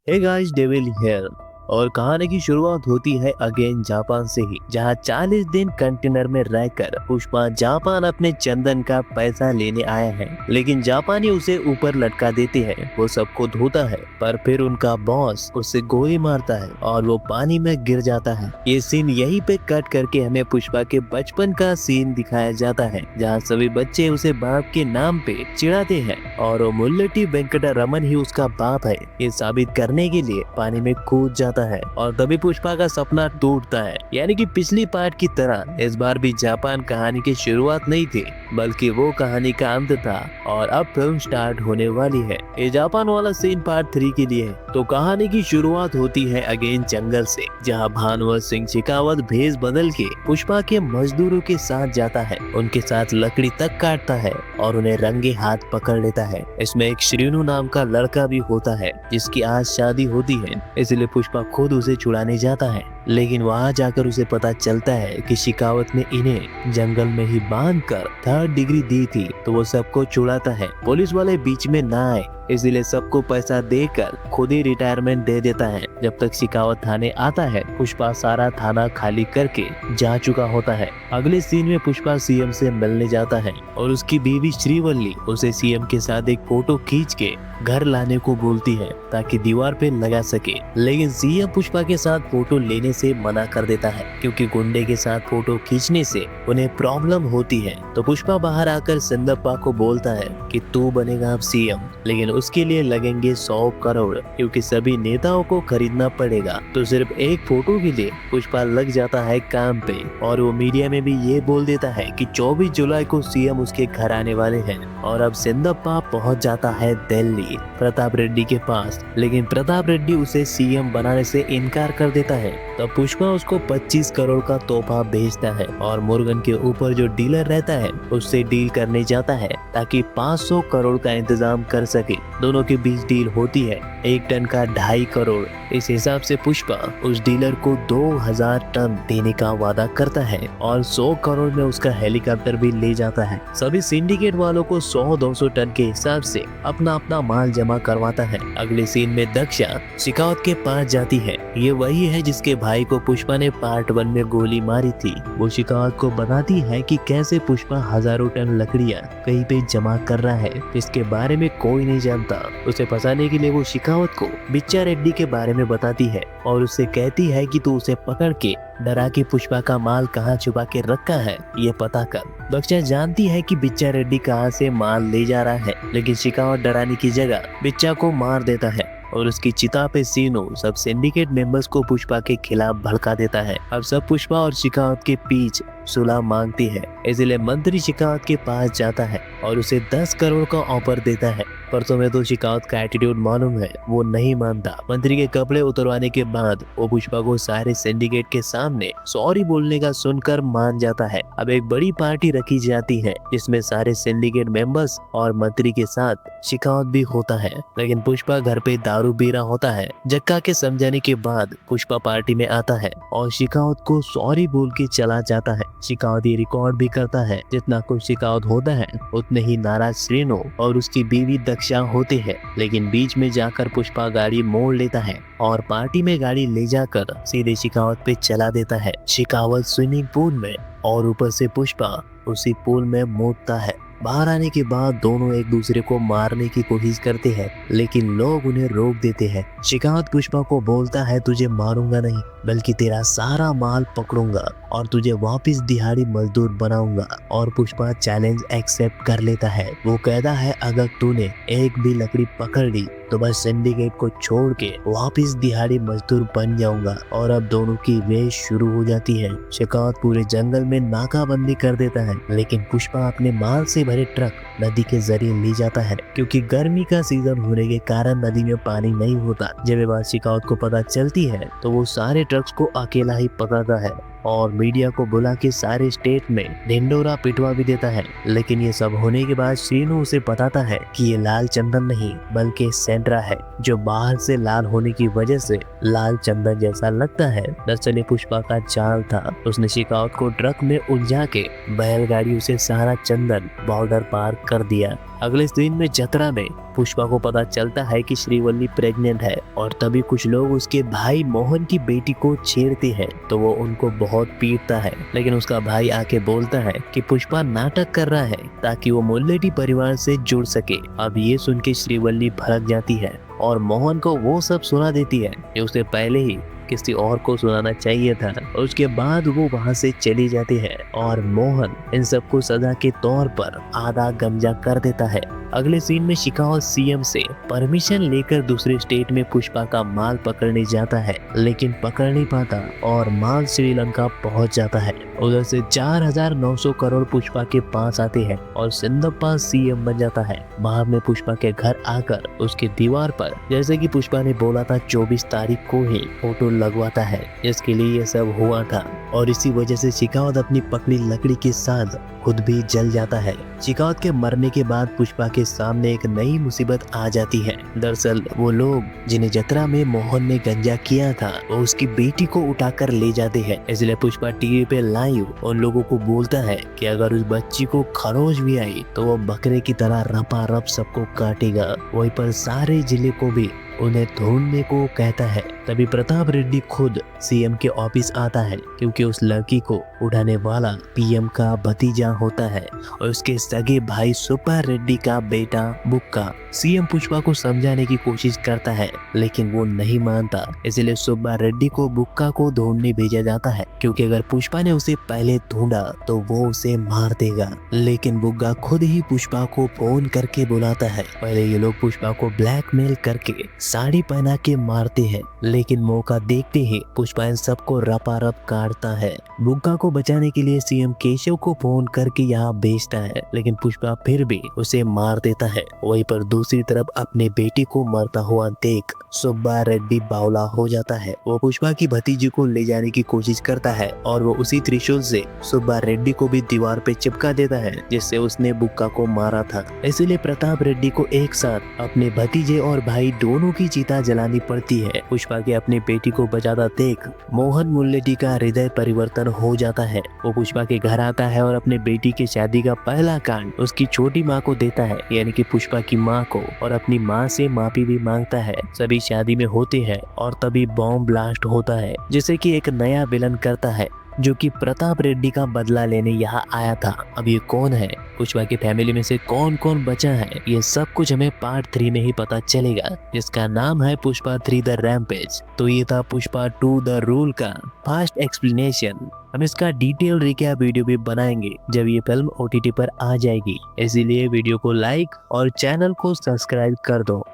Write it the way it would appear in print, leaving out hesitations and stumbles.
Hey guys, devil here. और कहानी की शुरुआत होती है अगेन जापान से ही, जहां 40 दिन कंटेनर में रहकर पुष्पा जापान अपने चंदन का पैसा लेने आया है। लेकिन जापानी उसे ऊपर लटका देते हैं। वो सबको धोता है, पर फिर उनका बॉस उससे गोली मारता है और वो पानी में गिर जाता है। ये सीन यहीं पे कट करके हमें पुष्पा के बचपन का सीन दिखाया जाता है, जहाँ सभी बच्चे उसे बाप के नाम पे चिढ़ाते हैं और वो मुल्लटी वेंकटा रमन ही उसका बाप है, ये साबित करने के लिए पानी में कूद जाता है। और तभी पुष्पा का सपना टूटता है। यानी कि पिछली पार्ट की तरह इस बार भी जापान कहानी की शुरुआत नहीं थी, बल्कि वो कहानी का अंत था। और अब फिल्म स्टार्ट होने वाली है। ये जापान वाला सीन पार्ट 3 के लिए है। तो कहानी की शुरुआत होती है अगेन जंगल से, जहाँ भानुवत सिंह शेखावत भेष बदल के पुष्पा के मजदूरों के साथ जाता है, उनके साथ लकड़ी तक काटता है और उन्हें रंगे हाथ पकड़ लेता है। इसमें एक श्रीनु नाम का लड़का भी होता है, जिसकी आज शादी होती है, इसलिए पुष्पा खुद उसे छुड़ाने जाता है। लेकिन वहाँ जाकर उसे पता चलता है कि शेखावत ने इन्हें जंगल में ही बांधकर 3rd डिग्री दी थी, तो वो सबको छुड़ाता है। पुलिस वाले बीच में ना आए, इसलिए सबको पैसा देकर खुद ही रिटायरमेंट दे देता है। जब तक शेखावत थाने आता है, पुष्पा सारा थाना खाली करके जा चुका होता है। अगले सीन में पुष्पा सीएम से मिलने जाता है और उसकी बीवी श्रीवल्ली उसे सीएम के साथ एक फोटो खींच के घर लाने को बोलती है, ताकि दीवार पे लगा सके। लेकिन सीएम पुष्पा के साथ फोटो लेने से मना कर देता है, क्योंकि गुंडे के साथ फोटो खींचने से उन्हें प्रॉब्लम होती है। तो पुष्पा बाहर आकर सिंदप्पा को बोलता है कि तू बनेगा अब सीएम, लेकिन उसके लिए लगेंगे 100 करोड़, क्योंकि सभी नेताओं को खरीदना पड़ेगा। तो सिर्फ एक फोटो के लिए पुष्पा लग जाता है काम पे। और वो मीडिया में भी ये बोल देता है कि 24 जुलाई को सीएम उसके घर आने वाले हैं। और अब सिंदप्पा पहुंच जाता है दिल्ली प्रताप रेड्डी के पास, लेकिन प्रताप रेड्डी उसे सीएम बनाने से इनकार कर देता है। तब पुष्पा उसको 25 करोड़ का तोहफा भेजता है और मुर्गन के ऊपर जो डीलर रहता है उससे डील करने जाता है, ताकि 500 करोड़ का इंतजाम कर सके। दोनों के बीच डील होती है 1 टन का 2.5 करोड़। इस हिसाब से पुष्पा उस डीलर को 2000 टन देने का वादा करता है और 100 करोड़ में उसका हेलीकॉप्टर भी ले जाता है। सभी सिंडिकेट वालों को 100-200 टन के हिसाब से अपना अपना माल जमा करवाता है। अगले सीन में दक्षा शेखावत के पास जाती है। ये वही है जिसके भाई को पुष्पा ने पार्ट 1 में गोली मारी थी। वो शेखावत को बताती है कि कैसे पुष्पा हजारों टन लकड़ियां कहीं पे जमा कर रहा है, जिसके बारे में कोई नहीं जानता। उसे फंसाने के लिए वो शेखावत को बिच्चा रेड्डी के बारे में बताती है और उससे कहती है कि तू उसे पकड़ के डरा के पुष्पा का माल कहाँ छुपा के रखा है ये पता कर। दक्षा जानती है कि बिच्चा रेड्डी कहाँ से माल ले जा रहा है, लेकिन शेखावत डराने की जगह बिच्चा को मार देता है और उसकी चिता पे सीनो सब सिंडिकेट मेंबर्स को पुष्पा के खिलाफ भड़का देता है। अब सब पुष्पा और शेखावत के बीच सुलह मांगती है, इसलिए मंत्री शेखावत के पास जाता है और उसे 10 करोड़ का ऑफर देता है। पर तुम्हें तो शेखावत का एटीट्यूड मालूम है, वो नहीं मानता। मंत्री के कपड़े उतरवाने के बाद वो पुष्पा को सारे सिंडिकेट के सामने सॉरी बोलने का सुनकर मान जाता है। अब एक बड़ी पार्टी रखी जाती है, जिसमें सारे सिंडिकेट मेंबर्स और मंत्री के साथ शेखावत भी होता है। लेकिन पुष्पा घर पे दारू पी रहा होता है। जक्का के समझाने के बाद पुष्पा पार्टी में आता है और शेखावत को सॉरी बोल के चला जाता है। शेखावत ये रिकॉर्ड भी करता है, जितना कुछ शेखावत होता है उतने ही नाराज श्रीनो और उसकी बीवी दक्षा होते हैं। लेकिन बीच में जाकर पुष्पा गाड़ी मोड़ लेता है और पार्टी में गाड़ी ले जाकर सीधे शेखावत पे चला देता है। शेखावत स्विमिंग पूल में और ऊपर से पुष्पा उसी पूल में मूतता है। बाहर आने के बाद दोनों एक दूसरे को मारने की कोशिश करते हैं, लेकिन लोग उन्हें रोक देते हैं। शेखावत पुष्पा को बोलता है तुझे मारूंगा नहीं, बल्कि तेरा सारा माल पकड़ूंगा और तुझे वापस दिहाड़ी मजदूर बनाऊंगा। और पुष्पा चैलेंज एक्सेप्ट कर लेता है। वो कहता है अगर तूने एक भी लकड़ी पकड़ ली तो बस सिंडिकेट को छोड़ के वापस दिहाड़ी मजदूर बन जाऊंगा। और अब दोनों की रेस शुरू हो जाती है। शेखावत पूरे जंगल में नाकाबंदी कर देता है, लेकिन पुष्पा अपने माल से भरे ट्रक नदी के जरिए ले जाता है, क्योंकि गर्मी का सीजन होने के कारण नदी में पानी नहीं होता। जब ये बात शेखावत को पता चलती है तो वो सारे ट्रक्स को अकेला ही पकड़ता है और मीडिया को बुला के सारे स्टेट में ढिंडोरा पिटवा भी देता है। लेकिन ये सब होने के बाद श्रीनु उसे बताता है कि ये लाल चंदन नहीं बल्कि सेंट्रा है, जो बाहर से लाल होने की वजह से लाल चंदन जैसा लगता है। दरअसल ये पुष्पा का चाल था। उसने शेखावत को ट्रक में उलझा के बैलगाड़ियों से सारा चंदन बॉर्डर पार कर दिया। अगले दिन में जतरा में पुष्पा को पता चलता है कि श्रीवल्ली प्रेग्नेंट है और तभी कुछ लोग उसके भाई मोहन की बेटी को छेड़ते हैं तो वो उनको बहुत पीटता है, लेकिन उसका भाई आके बोलता है कि पुष्पा नाटक कर रहा है ताकि वो मुल्लेटी परिवार से जुड़ सके। अब ये सुन के श्रीवल्ली भड़क जाती है और मोहन को वो सब सुना देती है जो उसे पहले ही किसी और को सुनाना चाहिए था। और उसके बाद वो वहाँ से चली जाती है और मोहन इन सबको सजा के तौर पर आधा गंजा कर देता है। अगले सीन में शिखावत सीएम से परमिशन लेकर दूसरे स्टेट में पुष्पा का माल पकड़ने जाता है, लेकिन पकड़ नहीं पाता और माल श्रीलंका पहुंच जाता है। उधर से 4900 करोड़ पुष्पा के पास आते हैं और सिंदप्पा सीएम बन जाता है। बाद में पुष्पा के घर आकर उसकी दीवार पर जैसे कि पुष्पा ने बोला था 24 तारीख को ही फोटो लगवाता है, जिसके लिए ये सब हुआ था। और इसी वजह से शिखावत अपनी पकड़ी लकड़ी के साथ खुद भी जल जाता है। शिखावत के मरने के बाद पुष्पा के सामने एक नई मुसीबत आ जाती है। दरअसल वो लोग जिन्हें जतरा में मोहन ने गंजा किया था वो उसकी बेटी को उठाकर ले जाते हैं। इसलिए पुष्पा टीवी पे लाइव उन लोगों को बोलता है कि अगर उस बच्ची को खरोच भी आई तो वो बकरे की तरह रपा रप सबको काटेगा। वहीं पर सारे जिले को भी उन्हें ढूंढने को कहता है। तभी प्रताप रेड्डी खुद सीएम के ऑफिस आता है क्योंकि उस लड़की को उठाने वाला पीएम का भतीजा होता है और उसके सगे भाई सुब्बा रेड्डी का बेटा बुक्का। सीएम पुष्पा को समझाने की कोशिश करता है लेकिन वो नहीं मानता, इसलिए सुब्बा रेड्डी को बुक्का को ढूंढने भेजा जाता है क्योंकि अगर पुष्पा ने उसे पहले ढूंढा तो वो उसे मार देगा। लेकिन बुक्का खुद ही पुष्पा को फोन करके बुलाता है। पहले ये लोग पुष्पा को ब्लैकमेल करके साड़ी पहना के मारते हैं, लेकिन मौका देखते ही पुष्पा इन सबको रपारप काटता है। बुग्गा को बचाने के लिए सीएम केशव को फोन करके यहाँ भेजता है, लेकिन पुष्पा फिर भी उसे मार देता है। वहीं पर दूसरी तरफ अपने बेटी को मरता हुआ देख सुब्बा रेड्डी बावला हो जाता है। वो पुष्पा की भतीजी को ले जाने की कोशिश करता है और वो उसी त्रिशूल से सुब्बा रेड्डी को भी दीवार पे चिपका देता है जिससे उसने बुग्गा को मारा था। इसलिए प्रताप रेड्डी को एक साथ अपने भतीजे और भाई दोनों की चिता जलानी पड़ती है। पुष्पा के अपनी बेटी को बचाता देख मोहन मुल्लेटी का हृदय परिवर्तन हो जाता है। वो पुष्पा के घर आता है और अपने बेटी के शादी का पहला कांड उसकी छोटी माँ को देता है, यानी कि पुष्पा की माँ को, और अपनी माँ से माफी भी मांगता है। सभी शादी में होते हैं और तभी बॉम्ब ब्लास्ट होता है जिसे कि एक नया विलन करता है जो कि प्रताप रेड्डी का बदला लेने यहाँ आया था। अब ये कौन है, पुष्पा की फैमिली में से कौन कौन बचा है, ये सब कुछ हमें पार्ट 3 में ही पता चलेगा, जिसका नाम है पुष्पा 3 द रैम्पेज। तो ये था पुष्पा 2 द रूल का फास्ट एक्सप्लेनेशन। हम इसका डिटेल रिकैप वीडियो भी बनाएंगे जब ये फिल्म OTT पर आ जाएगी, इसीलिए वीडियो को लाइक और चैनल को सब्सक्राइब कर दो।